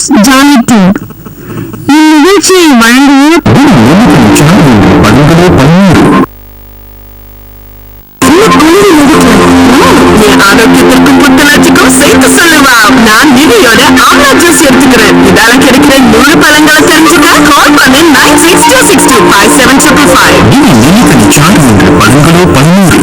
News jolly tour. இந்நிகழ்ச்சியை வழங்குவோர் ஆரோக்கியத்திற்கும் புத்துணர்ச்சிக்கும் சேர்த்து சொல்லுவா. நான் நிதியோட ஆம்லா ஜூஸ் எடுத்துக்கிறேன். இதால கிடைக்கிற 100 பழங்களை தெரிஞ்சுக்க கால் பண்ணு 96265755. பழங்களோ 11.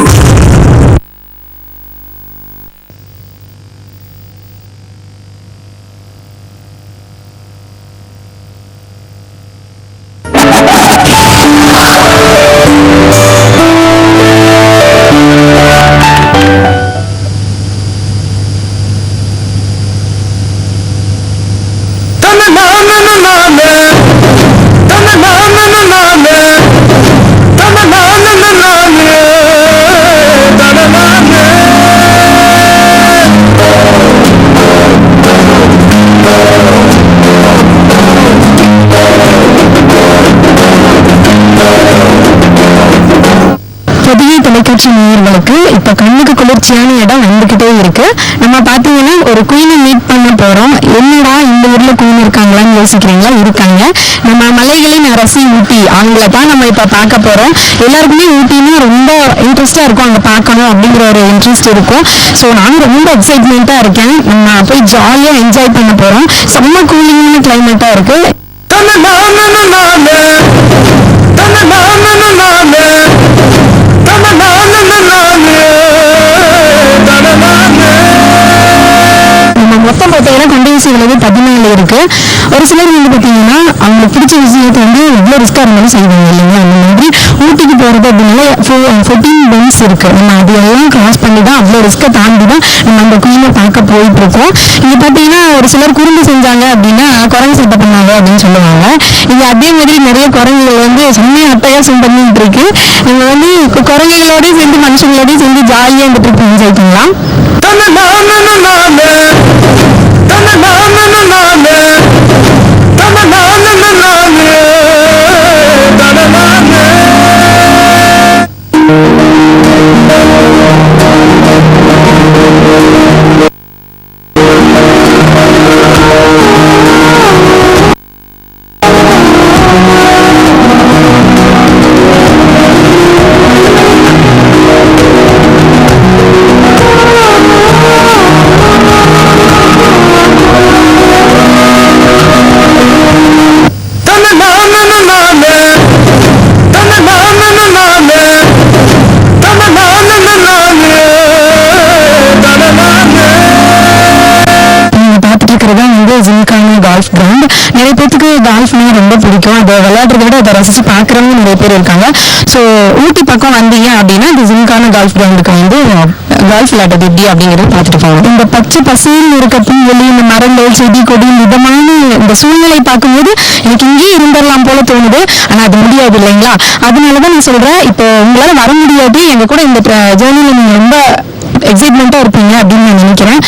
தொலைக்காட்சி நேயர்களுக்கு இப்ப கண்ணுக்கு குளிர்ச்சியான இடம் வந்துகிட்டே இருக்கு. நம்ம பாத்தீங்கன்னா ஒரு குயினை மீட் பண்ண போறோம். என்னடா இந்த ஊர்ல குயின் இருக்காங்களான்னு யோசிக்கிறீங்களா? இருக்காங்க. நம்ம மலைகளின் அரசி ஊட்டி, அவங்கள தான் நம்ம இப்ப பார்க்க போறோம். எல்லாருக்குமே ஊட்டினா ரொம்ப இன்ட்ரெஸ்டா இருக்கும், அங்க பார்க்கணும் அப்படிங்கிற ஒரு இன்ட்ரெஸ்ட் இருக்கும். ஸோ நானும் ரொம்ப எக்ஸைட்மெண்டா இருக்கேன். நம்ம போய் ஜாலியா என்ஜாய் பண்ண போறோம். செம்ம கூலிங்கான கிளைமேட்டா இருக்கு. மொத்தம் பார்த்தீங்கன்னா கொண்டையூசி விளைவு 14 இருக்கு. ஒரு சிலர் வந்து பார்த்தீங்கன்னா அவங்களுக்கு பிடிச்ச விஷயத்தை வந்து எவ்வளோ ரிஸ்காக இருந்தாலும் செய்வாங்க இல்லைங்களா? அந்த மாதிரி ஊட்டிக்கு போகிறது அப்படின்னால 14 பென்ஸ் இருக்கு. நம்ம அதையெல்லாம் கிராஸ் பண்ணி தான் அவ்வளோ ரிஸ்க்கை தாண்டி தான் நம்ம அந்த குயினை பார்க்க போயிட்டு இருக்கோம். இது பார்த்தீங்கன்னா ஒரு சிலர் குறும்பு செஞ்சாங்க அப்படின்னா குரங்கு சட்டை பண்ணாங்க அப்படின்னு சொல்லுவாங்க. இது அதே மாதிரி நிறைய குரங்குகள் வந்து செம்மையாக அட்டகாசம் பண்ணிட்டு இருக்கு. நம்ம வந்து குரங்குகளோடய சேர்ந்து மனுஷங்களோடய சேர்ந்து ஜாலியாக இந்த ட்ரிப் என்ஜாய் பண்ணலாம். நிறைய பேருக்கு கால்ஃப்னா ரொம்ப பிடிக்கும். அதை விளையாடுறத விட அதை ரசிச்சு பாக்குறவங்க நிறைய பேர் இருக்காங்க. ஸோ ஊட்டி பக்கம் வந்தீங்க அப்படின்னா இந்த ஜிம்கான கால்ஃப் கிரவுண்டுக்கு வந்து கால்ஃப் விளையாடுறது எப்படி அப்படிங்கிறது பார்த்துட்டு போவாங்க. இந்த பச்சை பசேல் இருக்க புல்வெளி, இந்த மரங்கள், செடி கொடி, மிதமான இந்த சூழ்நிலை பார்க்கும்போது எனக்கு இங்கேயே இருந்துடலாம் போல தோணுது. ஆனா அது முடியாது இல்லைங்களா? அதனாலதான் நான் சொல்றேன், இப்போ உங்களால வர முடியாது, எங்க கூட இந்த ஜேர்னில நீங்க ரொம்ப எக்ஸைட்மெண்டா இருப்பீங்க அப்படின்னு நான் நினைக்கிறேன்.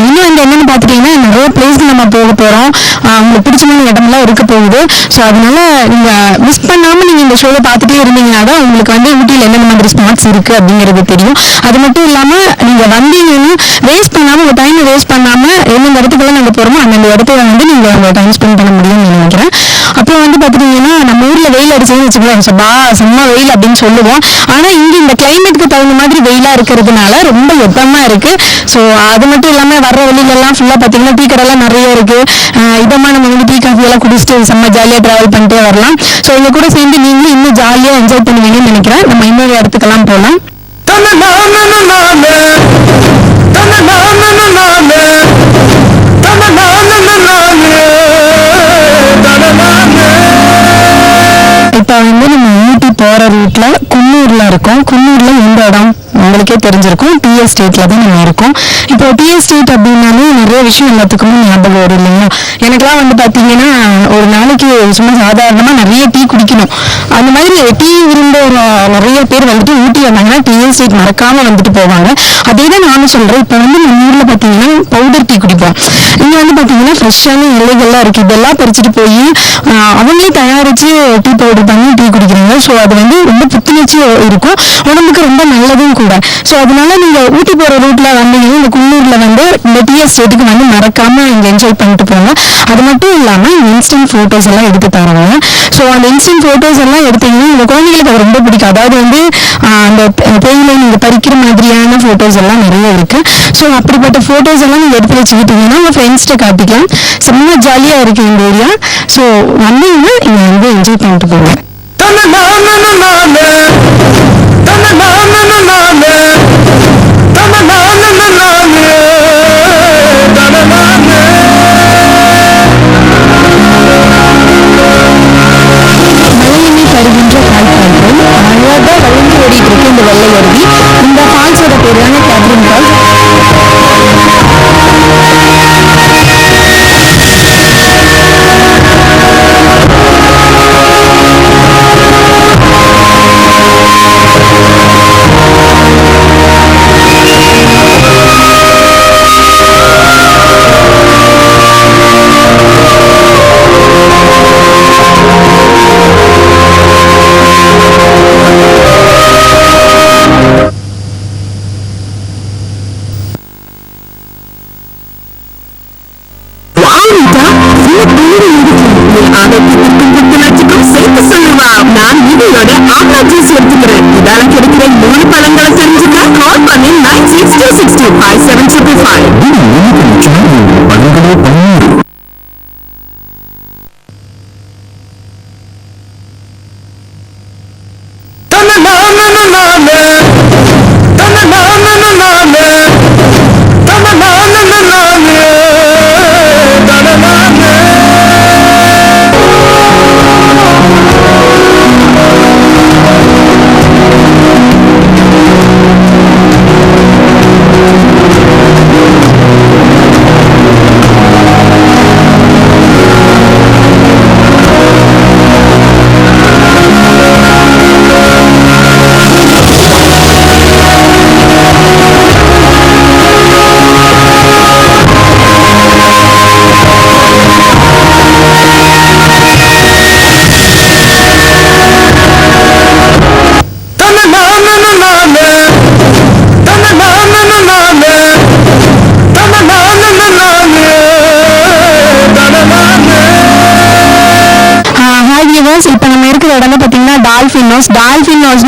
இன்னும் என்னன்னு பாத்துட்டீங்கன்னா நிறைய பிளேஸ் நம்ம போக போறோம். உங்களுக்கு பிடிச்சமான இடம்லாம் இருக்க போகுது. ஸோ அதனால நீங்க மிஸ் பண்ணாம நீங்க இந்த ஷோவை பார்த்துட்டே இருந்தீங்கன்னா தான் உங்களுக்கு வந்து ஊட்டியில் என்னென்ன மாதிரி ஸ்பாட்ஸ் இருக்கு அப்படிங்கிறது தெரியும். அது மட்டும் இல்லாம நீங்க வந்தீங்கன்னா வேஸ்ட் பண்ணாம உங்க டைம் வேஸ்ட் பண்ணாம எந்தெந்த இடத்துக்குலாம் நாங்க போறோமோ அந்தந்த இடத்துல வந்து நீங்க உங்க டைம் ஸ்பெண்ட் பண்ண முடியும்னு நினைக்கிறேன். அப்புறம் வந்து பாத்துட்டீங்கன்னா நம்ம ஊர்ல வெயில் அடிச்சதுன்னு வச்சுக்கலாம், செம்ம வெயில் அப்படின்னு சொல்லுவோம். ஆனா இங்க இந்த கிளைமேட்டுக்கு தகுந்த மாதிரி வெயிலா இருக்கிறதுனால ரொம்ப வெப்பமா இருக்கு. ஸோ அது மட்டும் இல்லாம வர்ற வெளியில எல்லாம் ஃபுல்லா பாத்தீங்கன்னா டீ கடைலாம் நிறைய இருக்கு. இதமா நம்ம வந்து டீ காஃபி எல்லாம் குடிச்சிட்டு செம்ம ஜாலியா டிராவல் பண்ணிட்டே வரலாம். ஸோ இங்க கூட சேர்ந்து நீங்களும் இன்னும் ஜாலியா என்ஜாய் பண்ணுவீங்கன்னு நினைக்கிறேன். நம்ம இன்னொரு இடத்துக்கெல்லாம் போகலாம். இப்ப வந்து நம்ம ஊட்டி போற ரூட்ல குன்னூர்ல இருக்கோம். குன்னூர்ல எந்த இடம் உங்களுக்கே தெரிஞ்சிருக்கும், டீ எஸ்டேட்ல தான் நம்ம இருக்கோம். இப்போ டீ எஸ்டேட் அப்படின்னாலே நிறைய விஷயம் எல்லாத்துக்குமே ஞாபகம் வரும் இல்லைங்களா? எனக்கெல்லாம் வந்து பாத்தீங்கன்னா ஒரு நாளைக்கு சும்மா சாதாரணமா நிறைய டீ குடிக்கணும் அந்த மாதிரி டீ விரும்ப நிறைய பேர் வந்துட்டு ஊட்டி வந்தாங்கன்னா டீ எஸ்டேட் மறக்காம வந்துட்டு போவாங்க. அதே தான் நானும் சொல்றேன். இப்போ வந்து நம்ம ஊர்ல பாத்தீங்கன்னா பவுடர் டீ குடிப்போம். இங்க வந்து பாத்தீங்கன்னா ஃப்ரெஷ்ஷான இலைகள்லாம் இருக்கு. இதெல்லாம் பறிச்சுட்டு போய் அவங்களே தயாரிச்சு டீ பவுடர் பண்ணி டீ குடிக்கிறாங்க. ஸோ அது வந்து ரொம்ப புத்துணர்ச்சி இருக்கும், உடம்புக்கு ரொம்ப நல்லதும் கூட. ஸோ அதனால நீங்க ஊட்டி போற ரூட்ல வந்தீங்கன்னா இந்த குன்னூர்ல வந்து இந்த டீ எஸ்டேட்டுக்கு வந்து மறக்காம இங்க என்ஜாய் பண்ணிட்டு போங்க. அது மட்டும் இல்லாம இன்ஸ்டன்ட் போட்டோஸ் எல்லாம் எடுத்து தராங்க. ஸோ அந்த இன்ஸ்டன்ட் போட்டோஸ் எல்லாம் எடுத்தீங்கன்னா இந்த குழந்தைகளுக்கு அது ரொம்ப பிடிக்கும். அதாவது வந்து அந்த தேயிலை நீங்க பறிக்கிற மாதிரியான போட்டோஸ் எல்லாம் நிறைய இருக்கு. ஸோ அப்படிப்பட்ட போட்டோஸ் எல்லாம் நீங்க எடுத்து வச்சுக்கிட்டீங்கன்னா உங்க ஃப்ரெண்ட்ஸ்கிட்ட காட்டிக்கலாம். செம்ம ஜாலியா இருக்கு இந்த ஏரியா. ஸோ வந்தீங்கன்னா இங்க வந்து என்ஜாய் பண்ணிட்டு போங்க. மலையினை தருகின்ற கால்பால்கள் அழகா வளைந்து ஓடிட்டு இருக்கு இந்த வெள்ளை அருவி. இந்த ஃபால்ஸோட பேர் தானே கேத்ரின் ஃபால்ஸ். நான் இதையோட ஆம்லா ஜூஸ் எடுத்துக்கிறேன். இதால கிடைக்கிற 3 பழங்களை தெரிஞ்சுக்க கால் பண்ணி 96265755. இப்போ நம்ம இருக்கிற இடம்னா பார்த்தீங்கன்னா டால்ஃபின் ஹவுஸ். டால்ஃபின் ஹவுஸ்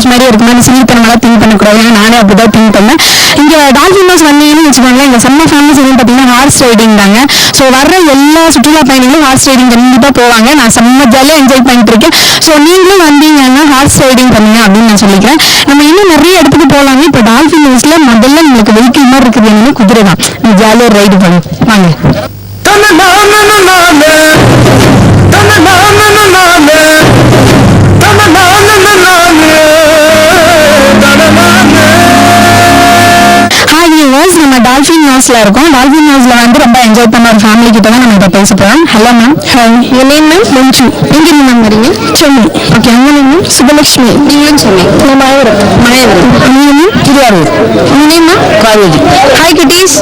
மாதிரி இருக்கு. மாதிரி சிலித்தனமெல்லாம் திங்க் பண்ணக்கூடாது. நானே அப்படிதான் திங்க் பண்ணேன். இங்கே டால்ஃபின் ஹவுஸ் வந்தீங்கன்னு வச்சுக்கோங்களேன், இங்கே செம்ம ஃபேமஸ் எதுன்னு பார்த்தீங்கன்னா ஹார்ஸ் ரைடிங் தாங்க. ஸோ வர்ற எல்லா சுற்றுலா பயணிகளும் ஹார்ஸ் ரைடிங் கண்டிப்பாக போவாங்க. நான் செம்ம ஜாலியாக என்ஜாய் பண்ணிட்டு இருக்கேன். ஸோ நீங்களும் வந்தீங்கன்னா ஹார்ஸ் ரைடிங் பண்ணுங்க அப்படின்னு நான் சொல்லிக்கிறேன். நம்ம இன்னும் நிறைய இடத்துக்கு போகலாங்க. இப்போ டால்ஃபின் ஹவுஸில் முதல்ல உங்களுக்கு வெஹிக்கிள் மாதிரி இருக்குது என்னன்னா குதிரை தான். ஜாலியாக ரைடு பண்ணும் வாங்க. நம்ம டால்ஃபின் ஹவுஸ்ல இருக்கோம். டால்ஃபின் ஹவுஸ்ல வந்து ரொம்ப என்ஜாய் பண்ண ஒரு ஃபேமிலி கிட்ட தான் நம்ம இப்போ பேச போறோம். Hello ma'am. ஹாய், என் நேம் மேம் மஞ்சு. எங்க இருந்து மேம் வரீங்க? சென்னை. ஓகே, உங்க நேம் மேம்? சுபலட்சுமி. நீங்களும் சென்னை? நான் மாயவரம். நீங்க மேம்? திருவாரூர். உங்க நேம் மேம்? காவேரி. ஹாய் குட்டீஸ்.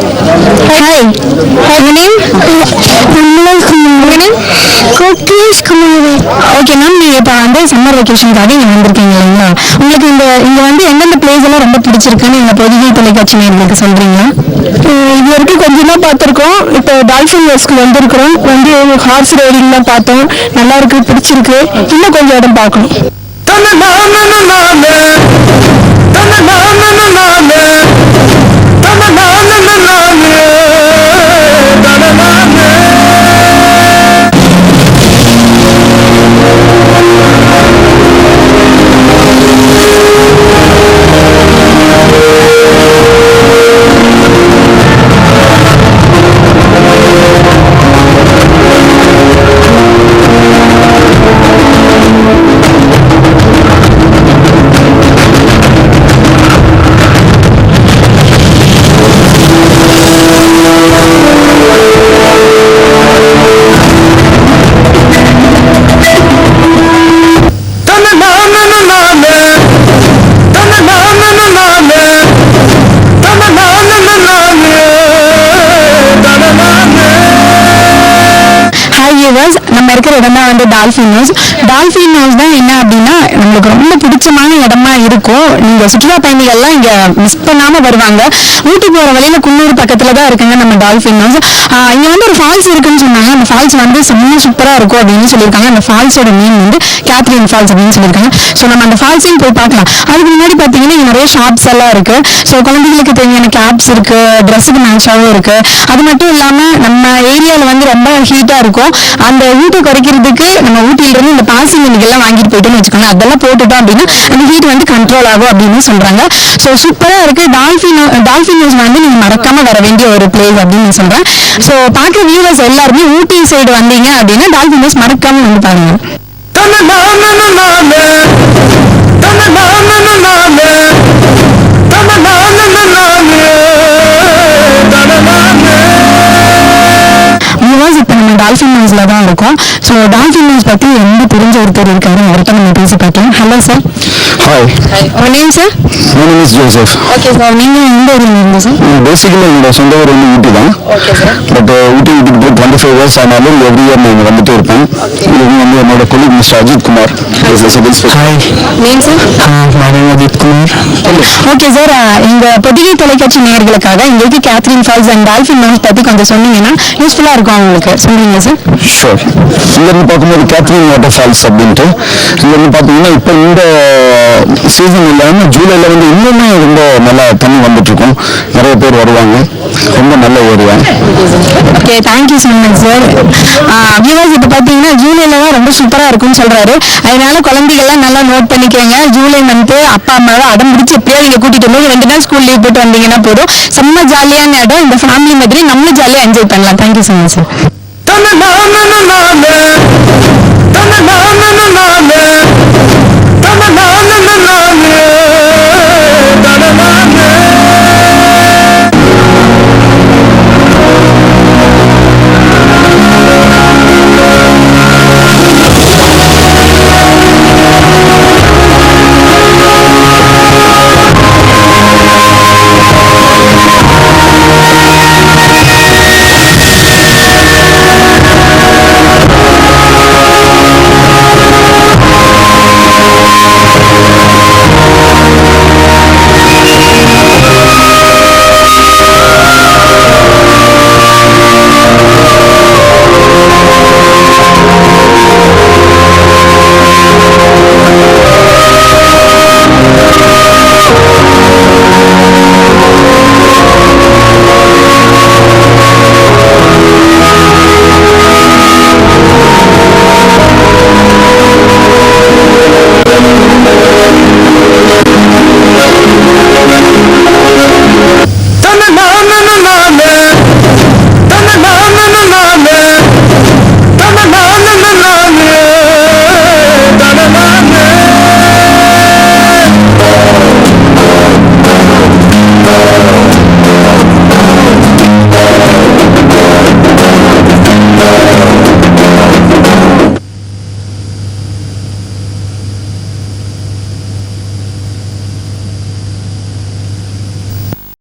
ஹாய். உங்க நேம்? உங்க நேம்? குட்டீஸ் குமாரி. ஓகே மேம், நீங்க இப்போ வந்து சம்மர் வெக்கேஷனுக்காக இங்க வந்திருக்கீங்க இல்லைங்களா? உங்களுக்கு இங்க வந்து எந்தெந்த பிளேஸ் எல்லாம் ரொம்ப பிடிச்சிருக்குன்னு எங்க பொதிகை தொலைக்காட்சி நேயர்களுக்கு சொல்றீங்களா? இது வரைக்கும் கொஞ்சம் தான் பார்த்துருக்கோம். இப்போ டால்ஃபின் ஹவுஸ்க்கு வந்திருக்கிறோம். வந்து ஹார்ஸ் ரைடிங்லாம் பார்த்தோம். நல்லா இருக்கு, பிடிச்சிருக்கு. இன்னும் கொஞ்சம் இடம் பார்க்கணும். இருக்கிற இடம் தான் வந்து டால்ஃபின் ஹவுஸ். டால்ஃபின் ஹவுஸ் தான் என்ன அப்படின்னா நம்மளுக்கு ரொம்ப பிடிச்சமான இடமா இருக்கும். நீங்க சுற்றுலா பயணிகள்லாம் இங்க மிஸ் பண்ணாம வருவாங்க. ஊட்டி போற வழியில குன்னூர் பக்கத்துல தான் இருக்குங்க நம்ம டால்ஃபின் ஹவுஸ். இங்க வந்து ஒரு ஃபால்ஸ் இருக்குன்னு சொன்னாங்க. அந்த ஃபால்ஸ் வந்து செம்ம சூப்பரா இருக்கும் அப்படின்னு சொல்லியிருக்காங்க. அந்த ஃபால்ஸோட நேம் வந்து கேத்ரின் ஃபால்ஸ் அப்படின்னு சொல்லியிருக்காங்க. ஸோ நம்ம அந்த ஃபால்ஸையும் போய் பார்க்கலாம். அதுக்கு முன்னாடி பார்த்தீங்கன்னா இங்க நிறைய ஷாப்ஸ் எல்லாம் இருக்கு. ஸோ குழந்தைகளுக்கு தேவையான கேப்ஸ் இருக்கு, ட்ரெஸ்ஸுக்கு மேட்சாகவும் இருக்கு. அது மட்டும் இல்லாம நம்ம ஏரியாவில் வந்து ரொம்ப ஹீட்டா இருக்கும். அந்த ஹீட்டை குறைக்கிறதுக்கு நம்ம ஊட்டியிலிருந்து இந்த பாசி மணிகள்லாம் வாங்கிட்டு போயிட்டோம்னு வச்சுக்கோங்க. அதெல்லாம் போட்டுட்டோம் அப்படின்னா அந்த ஹீட் வந்து கண்ட்ரோல் ஆகும் அப்படின்னு சொல்றாங்க. ஸோ சூப்பரா இருக்கு. டால்ஃபின் ஹவுஸ் வந்து நீங்க மறக்காம வர வேண்டிய ஒரு பிளேஸ் அப்படின்னு நான் சொல்றேன். ஸோ பார்க்குற வியூவர்ஸ் எல்லாருமே ஊட்டி சைடு வந்தீங்க அப்படின்னா டால்ஃபின் ஹவுஸ் மறக்காம வந்து பாருங்க. இப்போ நம்ம டால்ஃபின் ஹவுஸ்ல தான் இருக்கோம். ஸோ டால்ஃபின் ஹவுஸ் பத்தி ரொம்ப தெரிஞ்ச ஒருத்தர் இருக்காரு, அவர்கிட்ட நம்ம பேசி பார்க்கலாம். Hello sir. ஹாய். உங்க name sir? My name is Joseph. Okay sir, நீங்க எந்த ஊர்ல இருந்து சார்? பேசிக்கலி என்னோட சொந்த ஊர் வந்து ஊட்டி தான். Okay sir. பட் ஊட்டி விட்டு போய் 25 இயர்ஸ் ஆனாலும் எவ்ரி இயர் நான் வந்துட்டு இருப்பேன். இது வந்து என்னோட colleague mister Ajith Kumar. Hi. Name sir? My name Ajith Kumar. Okay sir, எங்க பொதிகை தொலைக்காட்சி நேயர்களுக்காக இங்கே Catherine Falls and Dolphin House பத்தி கொஞ்சம் சொன்னீங்கன்னா யூஸ்ஃபுல்லா இருக்கும் அவங்களுக்கு. சொல்றீங்களா சார்? ஷோர். இங்கேருந்து பார்க்கும்போது கேத்ரின் வாட்டர் ஃபால்ஸ் அப்படின்ட்டு இங்கேருந்து பார்த்தீங்கன்னா இப்போ இந்த சீசன் இல்லாமல் ஜூலைல வந்து இன்னுமே ரொம்ப நல்லா தண்ணி வந்துட்டு இருக்கும். நிறைய பேர் வருவாங்க. ரொம்ப நல்ல area. Okay, thank you so much sir. Viewers இப்போ பார்த்தீங்கன்னா ஜூலைல தான் ரொம்ப சூப்பராக இருக்கும்னு சொல்றாரு. அதனால குழந்தைகள்லாம் நல்லா நோட் பண்ணிக்கோங்க. ஜூலை மந்த்து அப்பா அம்மாவை அடம் பிடிச்சி எப்படியாவது இங்கே கூட்டிட்டு வந்து 2 நாள் ஸ்கூல் லீவ் போட்டு வந்தீங்கன்னா போதும். செம்ம ஜாலியான இடம். இந்த ஃபேமிலி மாதிரி நம்மளும் ஜாலியாக என்ஜாய் பண்ணலாம். Thank you so much sir.